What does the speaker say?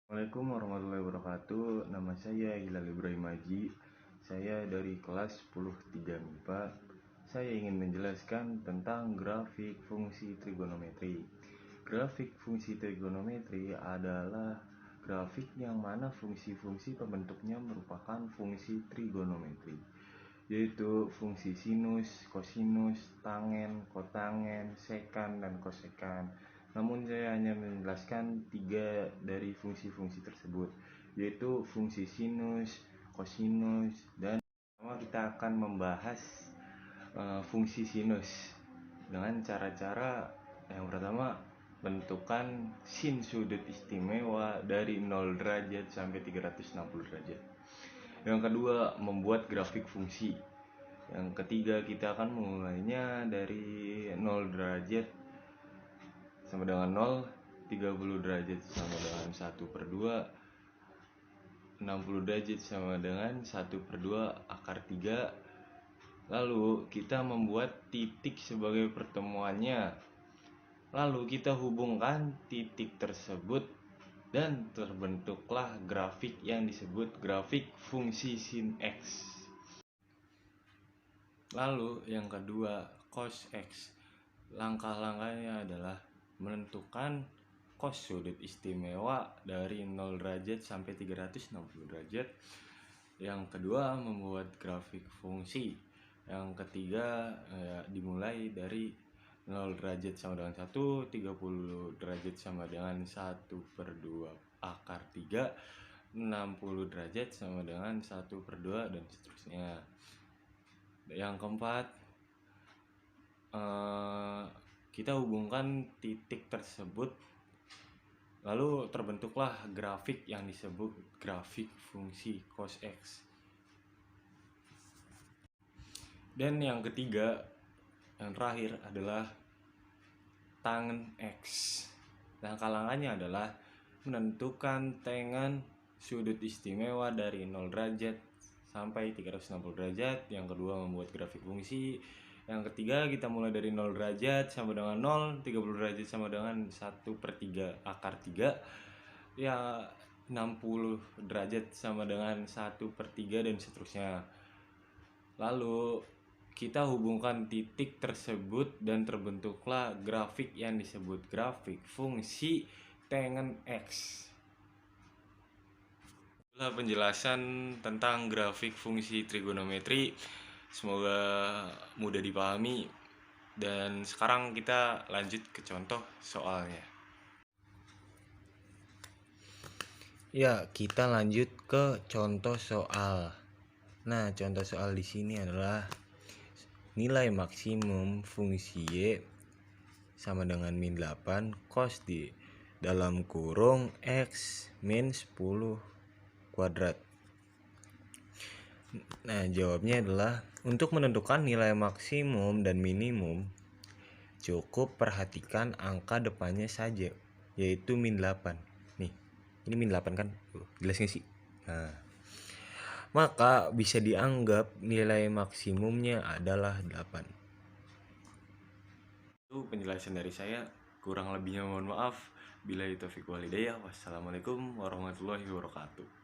Assalamualaikum warahmatullahi wabarakatuh. Nama saya Hilal Ibrahim Haji. Saya dari kelas 10 3 MIPA. Saya ingin menjelaskan tentang grafik fungsi trigonometri. Grafik fungsi trigonometri adalah grafik yang mana fungsi-fungsi pembentuknya merupakan fungsi trigonometri, yaitu fungsi sinus, kosinus, tangen, kotangen, sekan, dan kosekan. Namun saya hanya menjelaskan 3 dari fungsi-fungsi tersebut, yaitu fungsi sinus, kosinus, dan pertama kita akan membahas fungsi sinus dengan cara-cara yang pertama, bentukan sin sudut istimewa dari 0 derajat sampai 360 derajat. Yang kedua, membuat grafik fungsi. Yang ketiga, kita akan memulainya dari 0 derajat sama dengan 0, 30 derajat sama dengan 1/2, 60 derajat sama dengan 1/2 akar 3. Lalu kita membuat titik sebagai pertemuannya. Lalu kita hubungkan titik tersebut dan terbentuklah grafik yang disebut grafik fungsi sin X. Lalu yang kedua, cos X. Langkah-langkahnya adalah menentukan cos sudut istimewa dari 0 derajat sampai 360 derajat. Yang kedua, membuat grafik fungsi. Yang ketiga, dimulai dari 0 derajat sama dengan 1, 30 derajat sama dengan 1/2 akar 3, 60 derajat sama dengan 1/2, dan seterusnya. Yang keempat, kita hubungkan titik tersebut, lalu terbentuklah grafik yang disebut grafik fungsi cos X. Dan yang ketiga, yang terakhir adalah tangen X. Langkah-langkahnya adalah menentukan tangen sudut istimewa dari 0 derajat sampai 360 derajat. Yang kedua, membuat grafik fungsi. Yang ketiga, kita mulai dari 0 derajat sama dengan 0, 30 derajat sama dengan 1/3 akar 3. Ya, 60 derajat sama dengan 1/3 dan seterusnya. Lalu kita hubungkan titik tersebut dan terbentuklah grafik yang disebut grafik fungsi tangen X. Itulah penjelasan tentang grafik fungsi trigonometri. Semoga mudah dipahami. Dan sekarang kita lanjut ke contoh soalnya. Ya, kita lanjut ke contoh soal. Nah, contoh soal di sini adalah nilai maksimum fungsi Y sama dengan min 8 cos D dalam kurung X min 10 kuadrat. Nah, jawabnya adalah untuk menentukan nilai maksimum dan minimum cukup perhatikan angka depannya saja, yaitu min 8. Nih, ini min 8 kan? Jelas gak sih? Nah, maka bisa dianggap nilai maksimumnya adalah 8. Itu penjelasan dari saya, kurang lebihnya mohon maaf. Billahi taufiq wal hidayah. Wassalamualaikum warahmatullahi wabarakatuh.